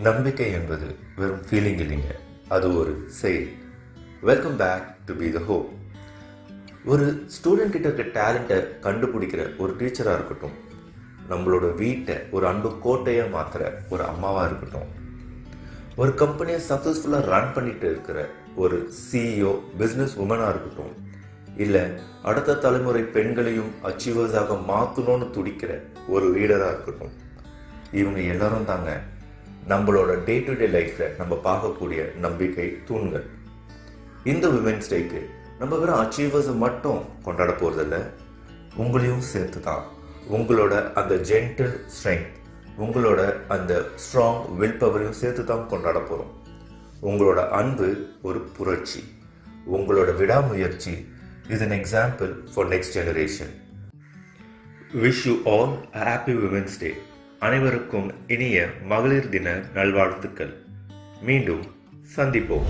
நம்பிக்கை என்பது வெறும் ஃபீலிங் இல்லைங்க, அது ஒரு செயல். Welcome back to be the hope. ஒரு ஸ்டூடெண்ட் கிட்ட இருக்க டேலண்ட்டை கண்டுபிடிக்கிற ஒரு டீச்சராக இருக்கட்டும், நம்மளோட வீட்டை ஒரு அன்பு கோட்டையாக மாற்றுற ஒரு அம்மாவாக இருக்கட்டும், ஒரு கம்பெனியை சக்ஸஸ்ஃபுல்லாக ரன் பண்ணிட்டு இருக்கிற ஒரு சிஇஓ பிஸ்னஸ் உமனாக இருக்கட்டும், இல்லை அடுத்த தலைமுறை பெண்களையும் அச்சீவர்ஸாக மாற்றணும்னு துடிக்கிற ஒரு லீடராக இருக்கட்டும், இவங்க எல்லாரும் தாங்க நம்மளோட டே டு டே லைஃப்பில் நம்ம பார்க்கக்கூடிய நம்பிக்கை தூண்கள். இந்த விமென்ஸ் டேக்கு நம்ம வெறும் அச்சீவர்ஸை மட்டும் கொண்டாட போகிறதில்ல, உங்களையும் சேர்த்து தான். உங்களோட அந்த ஜென்டில் ஸ்ட்ரென்த், உங்களோட அந்த ஸ்ட்ராங் வில் பவரையும் சேர்த்து தான் கொண்டாட போகிறோம். உங்களோட அன்பு ஒரு புரட்சி, உங்களோட விடாமுயற்சி is an example for next generation. Wish you all a happy Women's Day. அனைவருக்கும் இனிய மகளிர் தின நல்வாழ்த்துக்கள். மீண்டும் சந்திப்போம்.